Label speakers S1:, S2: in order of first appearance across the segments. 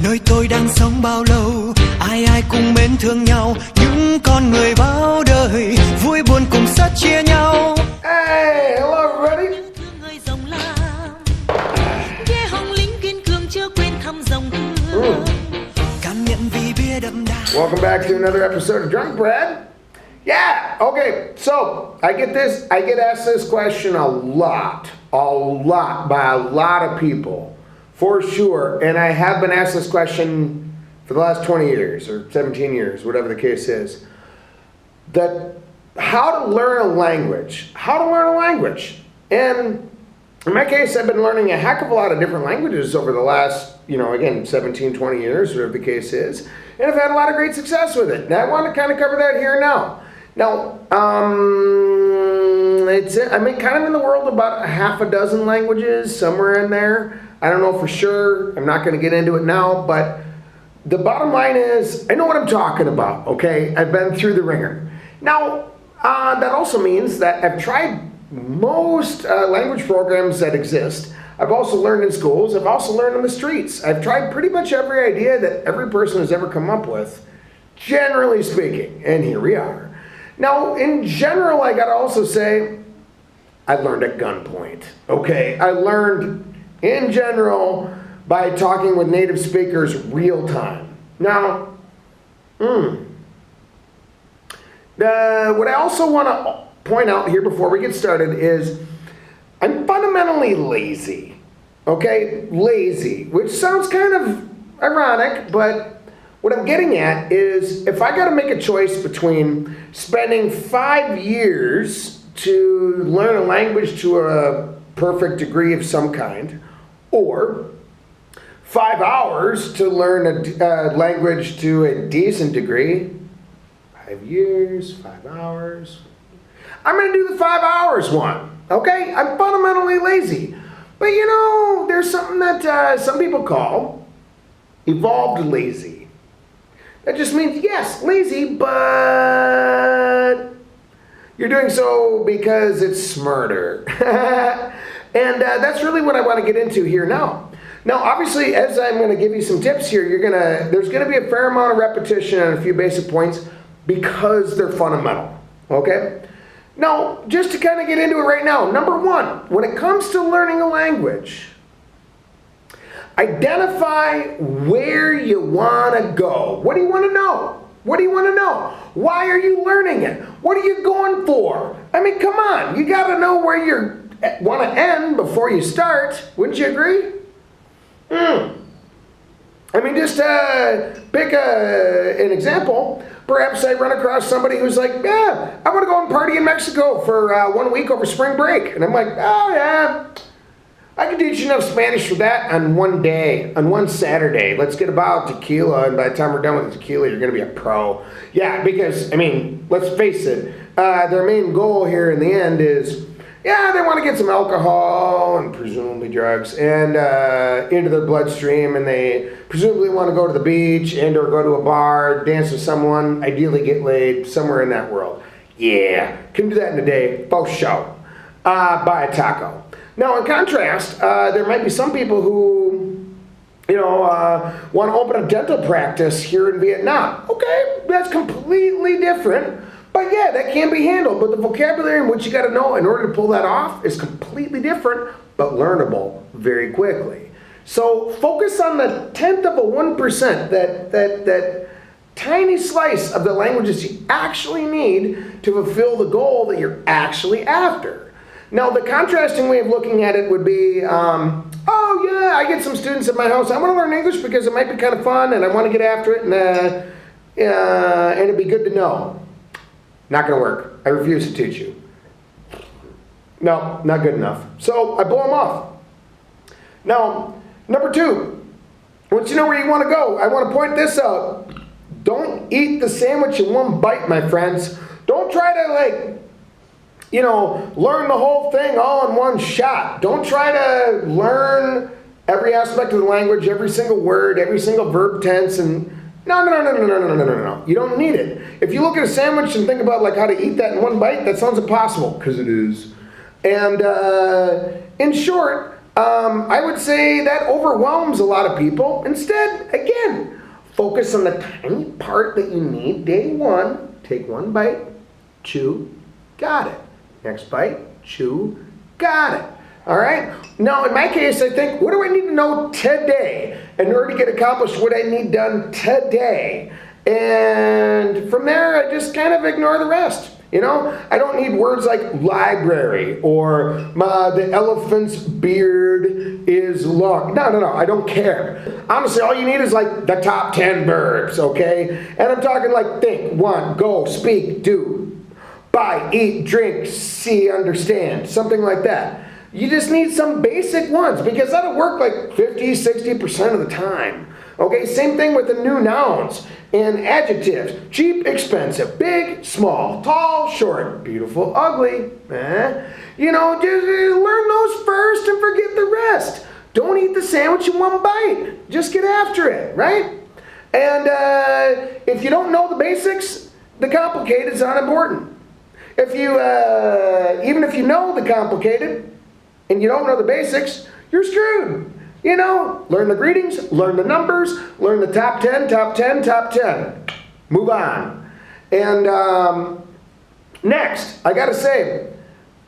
S1: Nơi tôi đang sống bao lâu, ai ai cũng mến thương nhau, những con người bao đời vui buồn cùng sát chia nhau.
S2: Hey, hello everybody. Welcome back to another episode of Drunk Bread. Yeah, okay, so I get asked this question a lot by a lot of people, for sure. And I have been asked this question for the last 20 years or 17 years, whatever the case is. That how to learn a language. And in my case, I've been learning a heck of a lot of different languages over the last, again, 17, 20 years, whatever the case is. And I've had a lot of great success with it. And I want to kind of cover that here now. Now, I'm kind of in the world of about a half a dozen languages, somewhere in there. I don't know for sure. I'm not going to get into it now, but the bottom line is I know what I'm talking about, okay? I've been through the ringer. Now, that also means that I've tried most language programs that exist. I've also learned in schools. I've also learned on the streets. I've tried pretty much every idea that every person has ever come up with, generally speaking, and here we are. Now, in general, I gotta also say, I learned at gunpoint, okay? I learned, in general, by talking with native speakers real time. Now, what I also want to point out here before we get started is I'm fundamentally lazy, okay? Lazy, which sounds kind of ironic, but what I'm getting at is if I got to make a choice between spending 5 years to learn a language to a perfect degree of some kind, or 5 hours to learn a language to a decent degree, 5 years, 5 hours, I'm going to do the 5 hours one, okay? I'm fundamentally lazy. But there's something that some people call evolved lazy. That just means, yes, lazy, but you're doing so because it's smarter. And that's really what I want to get into here now. Now, obviously, as I'm going to give you some tips here, there's going to be a fair amount of repetition on a few basic points because they're fundamental, okay? Now, just to kind of get into it right now, number one, when it comes to learning a language, identify where you want to go. What do you want to know? What do you want to know? Why are you learning it? What are you going for? I mean, come on. You got to know where you want to end before you start. Wouldn't you agree? I mean, just pick an example. Perhaps I run across somebody who's like, yeah, I want to go and party in Mexico for 1 week over spring break. And I'm like, oh, yeah. I can teach you enough Spanish for that on one day, on one Saturday. Let's get about tequila, and by the time we're done with the tequila, you're going to be a pro. Yeah, because, let's face it, their main goal here in the end is, they want to get some alcohol and presumably drugs and into their bloodstream, and they presumably want to go to the beach and or go to a bar, dance with someone, ideally get laid, somewhere in that world. Yeah, can do that in a day, for sure. Buy a taco. Now, in contrast, there might be some people who, want to open a dental practice here in Vietnam. Okay, that's completely different. But yeah, that can be handled. But the vocabulary in which you got to know in order to pull that off is completely different, but learnable very quickly. So focus on the 1%, that tiny slice of the languages you actually need to fulfill the goal that you're actually after. Now, the contrasting way of looking at it would be, I get some students at my house. I want to learn English because it might be kind of fun, and I want to get after it, and it'd be good to know. Not going to work. I refuse to teach you. No, not good enough. So I blow them off. Now, number two, once you know where you want to go, I want to point this out. Don't eat the sandwich in one bite, my friends. Don't try to learn the whole thing all in one shot. Don't try to learn every aspect of the language, every single word, every single verb tense, and no. You don't need it. If you look at a sandwich and think about how to eat that in one bite, that sounds impossible, because it is. And in short, I would say that overwhelms a lot of people. Instead, again, focus on the tiny part that you need. Day one, take one bite, chew, got it. Next bite, chew, got it. All right? Now, in my case, I think, what do I need to know today in order to get accomplished what I need done today? And from there, I just kind of ignore the rest. You know, I don't need words like library or the elephant's beard is long. No, I don't care. Honestly, all you need is like the top 10 verbs, okay? And I'm talking like think, want, go, speak, do, buy, eat, drink, see, understand, something like that. You just need some basic ones because that'll work like 50, 60% of the time. Okay, same thing with the new nouns and adjectives. Cheap, expensive, big, small, tall, short, beautiful, ugly. You know, just learn those first and forget the rest. Don't eat the sandwich in one bite. Just get after it, right? And if you don't know the basics, the complicated is unimportant. If you, even if you know the complicated and you don't know the basics, you're screwed. You know, learn the greetings, learn the numbers, learn the top 10, top 10, top 10. Move on. And next, I gotta say,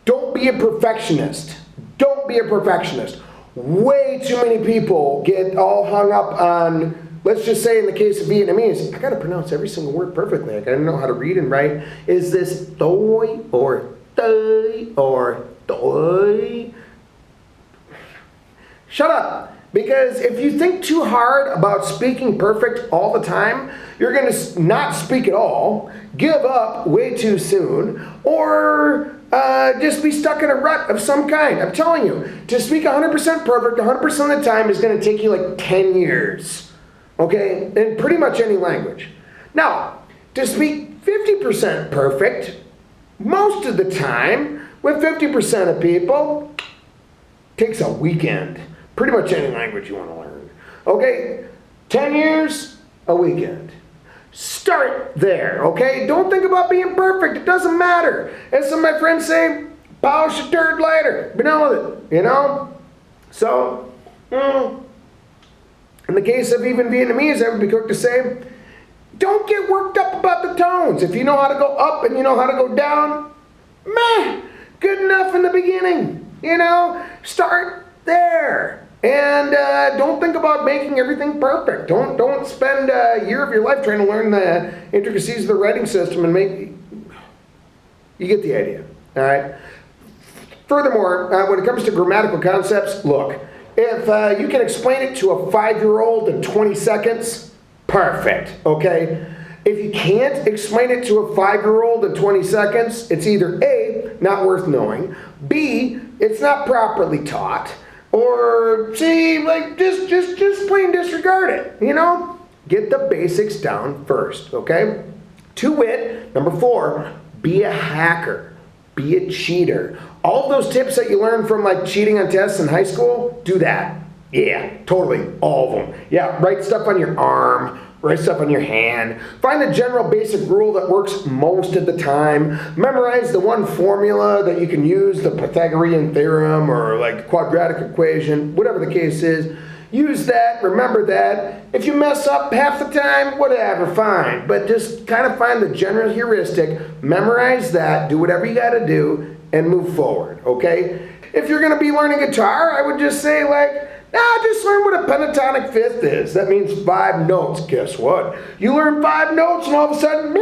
S2: don't be a perfectionist. Don't be a perfectionist. Way too many people get all hung up on, let's just say in the case of Vietnamese, I gotta pronounce every single word perfectly. I gotta know how to read and write. Is this tôi or tơi or tôi? Shut up. Because if you think too hard about speaking perfect all the time, you're going to not speak at all, give up way too soon, or just be stuck in a rut of some kind. I'm telling you, to speak 100% perfect 100% of the time is going to take you like 10 years. Okay? In pretty much any language. Now, to speak 50% perfect most of the time with 50% of people takes a weekend. Pretty much any language you want to learn. Okay, 10 years, a weekend. Start there, okay? Don't think about being perfect. It doesn't matter. As some of my friends say, polish your turd later. Be done with it, you know? So, in the case of even Vietnamese, I would be quick to say, don't get worked up about the tones. If you know how to go up and you know how to go down, meh, good enough in the beginning. You know, start there. And don't think about making everything perfect. Don't spend a year of your life trying to learn the intricacies of the writing system and make... You get the idea, all right? Furthermore, when it comes to grammatical concepts, look, if you can explain it to a 5-year-old in 20 seconds, perfect, okay? If you can't explain it to a 5-year-old in 20 seconds, it's either A, not worth knowing, B, it's not properly taught, or C, like just plain disregard it, you know? Get the basics down first, okay? To wit, number 4, be a hacker, be a cheater. All of those tips that you learn from like cheating on tests in high school, do that. Yeah, totally, all of them. Yeah, write stuff on your arm, write stuff on your hand. Find the general basic rule that works most of the time. Memorize the one formula that you can use, the Pythagorean theorem or like quadratic equation, whatever the case is. Use that, remember that. If you mess up half the time, whatever, fine. But just kind of find the general heuristic, memorize that, do whatever you gotta do, and move forward, okay? If you're gonna be learning guitar, I would just say like, just learn what a pentatonic fifth is. That means 5 notes. Guess what? You learn 5 notes and all of a sudden,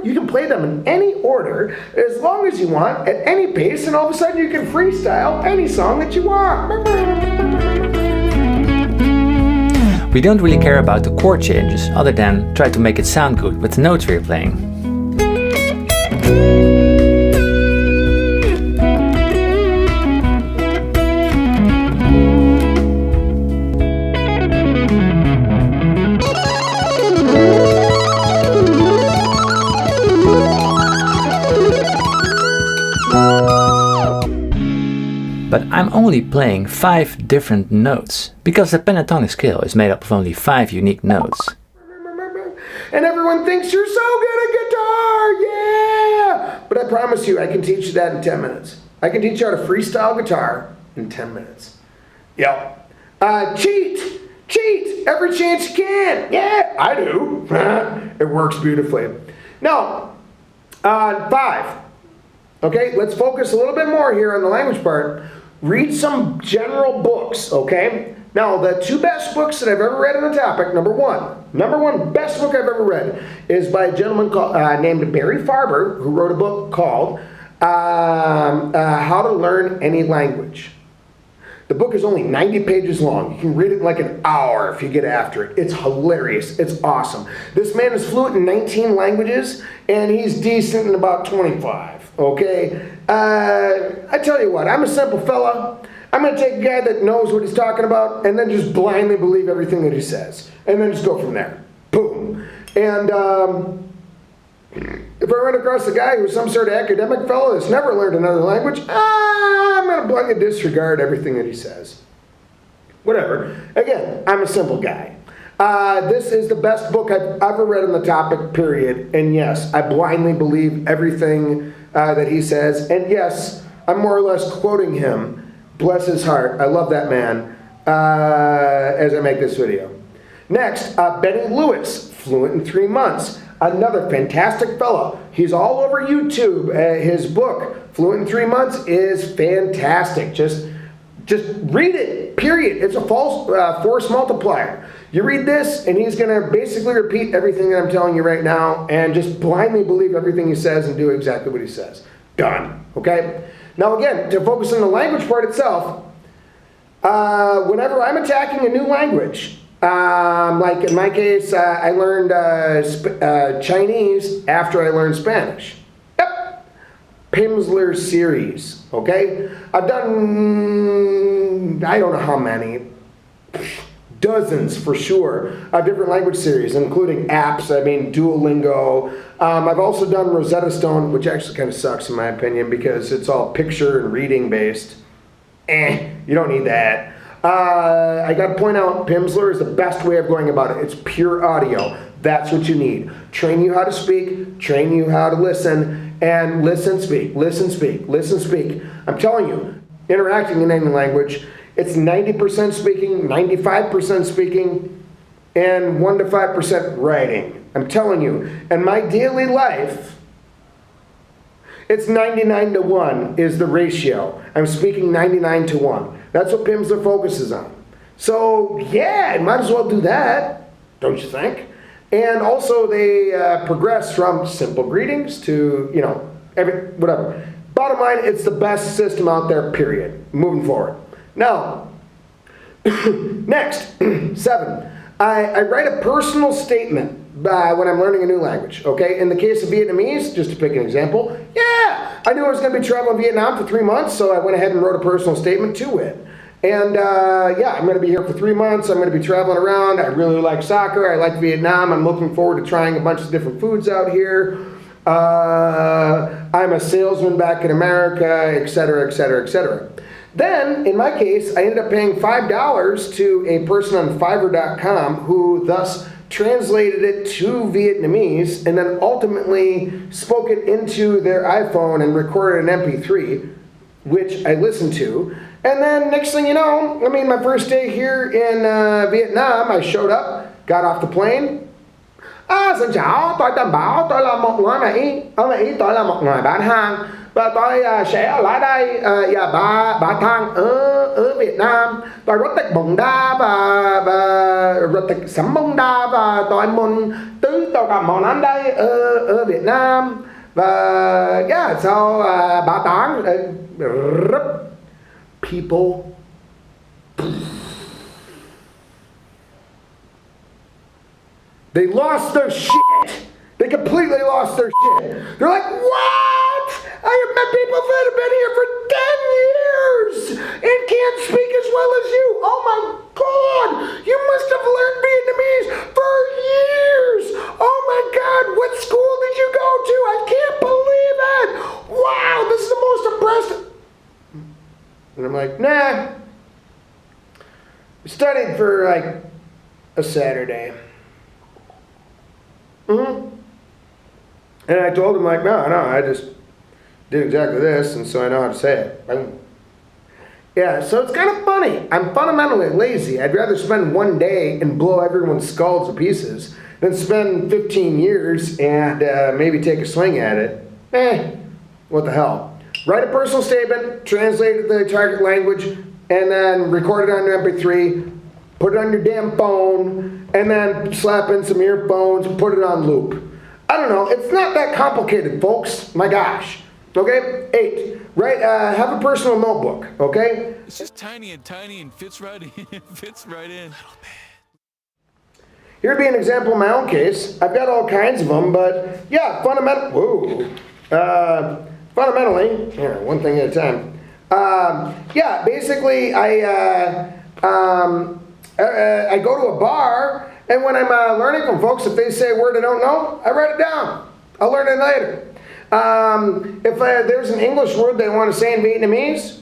S2: you can play them in any order as long as you want, at any pace, and all of a sudden you can freestyle any song that you want.
S3: We don't really care about the chord changes, other than try to make it sound good with the notes we're playing. But I'm only playing 5 different notes, because the pentatonic scale is made up of only 5 unique notes.
S2: And everyone thinks you're so good at guitar, yeah! But I promise you, I can teach you that in 10 minutes. I can teach you how to freestyle guitar in 10 minutes. Yep. Cheat! Cheat! Every chance you can! Yeah, I do. It works beautifully. Now, 5. Okay, let's focus a little bit more here on the language part. Read some general books, okay? Now, the 2 best books that I've ever read on the topic, number one best book I've ever read is by a gentleman named Barry Farber, who wrote a book called How to Learn Any Language. The book is only 90 pages long. You can read it in like an hour if you get after it. It's hilarious. It's awesome. This man is fluent in 19 languages, and he's decent in about 25, okay? I tell you what, I'm a simple fella. I'm going to take a guy that knows what he's talking about and then just blindly believe everything that he says. And then just go from there. Boom. And if I run across a guy who's some sort of academic fellow that's never learned another language, I'm going to blindly disregard everything that he says. Whatever. Again, I'm a simple guy. This is the best book I've ever read on the topic, period. And yes, I blindly believe everything that he says. And yes, I'm more or less quoting him. Bless his heart. I love that man as I make this video. Next, Benny Lewis, fluent in 3 months. Another fantastic fellow. He's all over YouTube. His book, Fluent in 3 Months, is fantastic. Just read it, period. It's a force multiplier. You read this, and he's going to basically repeat everything that I'm telling you right now and just blindly believe everything he says and do exactly what he says. Done. Okay? Now again, to focus on the language part itself, whenever I'm attacking a new language, like in my case, I learned Chinese after I learned Spanish. Yep. Pimsleur Series, okay? I've done, I don't know how many, dozens for sure, of different language series, including apps, I mean Duolingo. I've also done Rosetta Stone, which actually kind of sucks in my opinion because it's all picture and reading based. You don't need that. I got to point out, Pimsleur is the best way of going about it. It's pure audio. That's what you need. Train you how to speak, train you how to listen, and listen, speak, listen, speak, listen, speak. I'm telling you, interacting in any language, it's 90% speaking, 95% speaking, and 1 to 5% writing. I'm telling you. In my daily life, it's 99 to 1 is the ratio. I'm speaking 99 to 1. That's what Pimsleur focuses on. So, yeah, might as well do that, don't you think? And also they progress from simple greetings to, you know, whatever. Bottom line, it's the best system out there, period. Moving forward. Now, next, 7. I write a personal statement when I'm learning a new language, okay? In the case of Vietnamese, just to pick an example, yeah, I knew I was going to be traveling Vietnam for 3 months, so I went ahead and wrote a personal statement to it. And yeah, I'm going to be here for 3 months. I'm going to be traveling around. I really like soccer. I like Vietnam. I'm looking forward to trying a bunch of different foods out here. I'm a salesman back in America, etc., etc., etc. Then, in my case, I ended up paying $5 to a person on Fiverr.com who thus translated it to Vietnamese and then ultimately spoke it into their iPhone and recorded an MP3, which I listened to. And then next thing you know, I mean, my first day here in Vietnam, I showed up, got off the plane. Xin chào, tôi Tâm Bảo, tôi là một người Mỹ. Ở Mỹ tôi là một người bán hàng và tôi sẽ ở lại đây và bán hàng ở Việt Nam. Tôi rất thích bún đa và rất thích sắm bún đa và tôi muốn tứ tất cả món ăn đây ở Việt Nam. Và yeah, so bà tán people. They lost their shit. They completely lost their shit. They're like, what? I have met people that have been here for 10 years and can't speak as well as you. Oh my God, you must have learned Vietnamese for years. Oh my God, what school did you go to? I can't believe it. Wow, this is the most impressive. And I'm like, nah. I studied for like a Saturday. And I told him like, no, I just did exactly this, and so I know how to say it. Yeah, so it's kind of funny. I'm fundamentally lazy. I'd rather spend one day and blow everyone's skulls to pieces than spend 15 years and maybe take a swing at it. What the hell? Write a personal statement, translate it to the target language, and then record it on your MP3, put it on your damn phone, and then slap in some earphones and put it on loop. I don't know. It's not that complicated, folks. My gosh. Okay? 8. Right? Have a personal notebook. Okay?
S4: It's just tiny and fits right in. Fits right in.
S2: Here'd be an example in my own case. I've got all kinds of them, but yeah, fundamentally, one thing at a time. Basically, I go to a bar, and when I'm learning from folks, if they say a word I don't know, I write it down. I'll learn it later. If there's an English word they want to say in Vietnamese,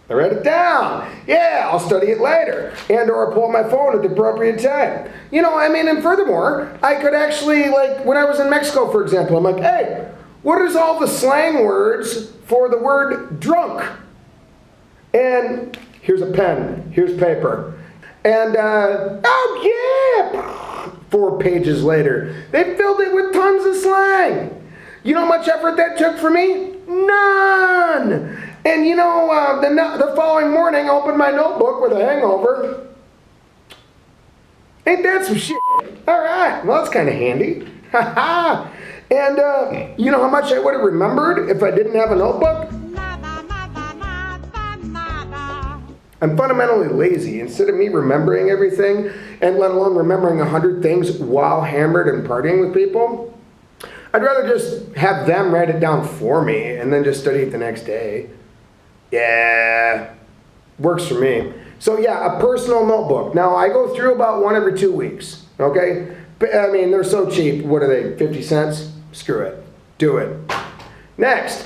S2: I write it down. Yeah, I'll study it later. And or pull my phone at the appropriate time. And furthermore, I could actually, like, when I was in Mexico, for example, I'm like, hey, what is all the slang words for the word drunk? And here's a pen, here's paper. And, 4 pages later, they filled it with tons of slang. You know how much effort that took for me? None. And the following morning, I opened my notebook with a hangover. Ain't that some shit? All right, well, that's kind of handy. And you know how much I would have remembered if I didn't have a notebook? I'm fundamentally lazy. Instead of me remembering everything, and let alone remembering 100 things while hammered and partying with people, I'd rather just have them write it down for me and then just study it the next day. Yeah, works for me. So yeah, a personal notebook. Now, I go through about one every 2 weeks, okay? They're so cheap. What are they, 50 cents? Screw it. Do it. Next,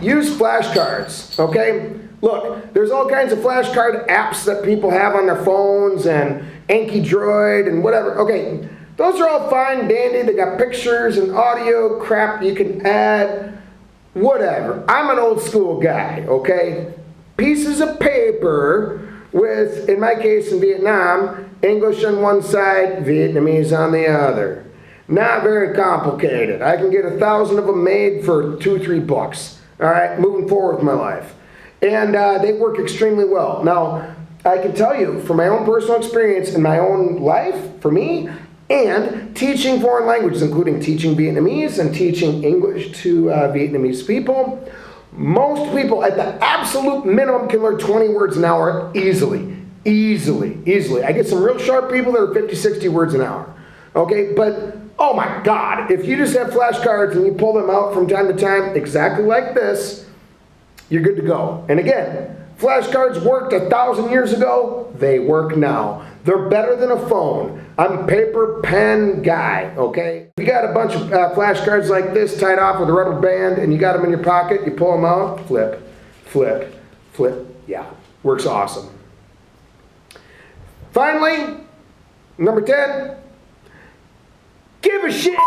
S2: use flashcards, okay? Look, there's all kinds of flashcard apps that people have on their phones and Anki Droid and whatever. Okay, those are all fine, dandy. They got pictures and audio crap you can add. Whatever. I'm an old school guy, okay? Pieces of paper with, in my case in Vietnam, English on one side, Vietnamese on the other. Not very complicated. I can get 1,000 of them made for $2-3. All right, moving forward with my life. And they work extremely well. Now, I can tell you from my own personal experience in my own life, for me, and teaching foreign languages, including teaching Vietnamese and teaching English to Vietnamese people, most people at the absolute minimum can learn 20 words an hour easily. Easily. I get some real sharp people that are 50, 60 words an hour. Okay, but oh my God, if you just have flashcards and you pull them out from time to time, exactly like this, you're good to go. And again, flashcards worked 1,000 years ago. They work now. They're better than a phone. I'm a paper pen guy, okay? If you got a bunch of flashcards like this tied off with a rubber band and you got them in your pocket, you pull them out, flip. Yeah, works awesome. Finally, number 10, give a shit.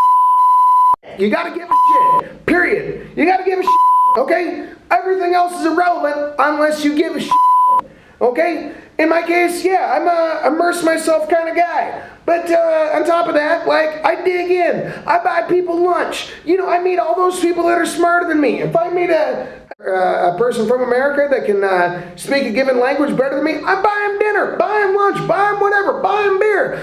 S2: You gotta give a shit, period. You gotta give a shit, okay? Everything else is irrelevant unless you give a shit, okay? In my case, yeah, I'm a immerse myself kind of guy. But on top of that, like, I dig in. I buy people lunch. I meet all those people that are smarter than me. If I meet a person from America that can speak a given language better than me, I buy him dinner, buy him lunch, buy him whatever, buy him beer.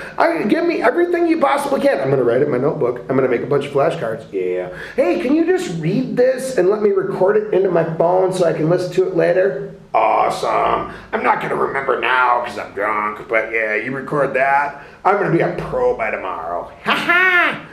S2: Give me everything you possibly can. I'm going to write it in my notebook. I'm going to make a bunch of flashcards. Yeah. Hey, can you just read this and let me record it into my phone so I can listen to it later? Awesome. I'm not going to remember now because I'm drunk, but yeah, you record that. I'm going to be a pro by tomorrow. Ha-ha!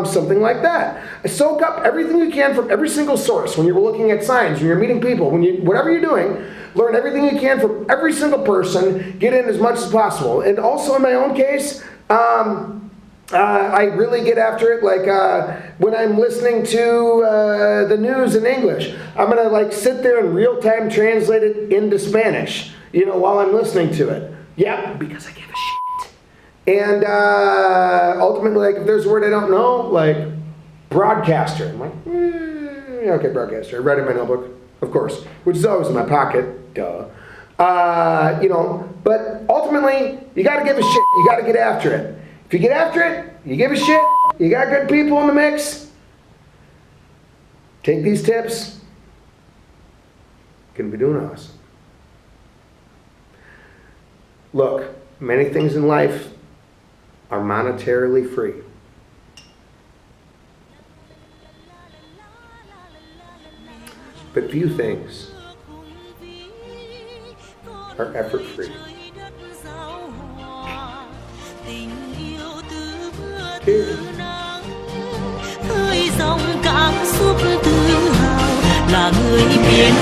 S2: Something like that. Soak up everything you can from every single source. When you're looking at signs, when you're meeting people, whatever you're doing, learn everything you can from every single person. Get in as much as possible. And also in my own case, I really get after it, like when I'm listening to the news in English. I'm going to sit there and real time translate it into Spanish, while I'm listening to it. Yeah, because I give a shit. And ultimately, if there's a word I don't know, like broadcaster, I'm like, okay, broadcaster. I write in my notebook. of course, which is always in my pocket, duh. But ultimately, you got to give a shit. You got to get after it. If you get after it, you give a shit, you got good people in the mix, take these tips, you're going to be doing awesome. Look, many things in life are monetarily free. But few things are effort free.
S5: Khơi dòng cảm xúc tự hào là người biến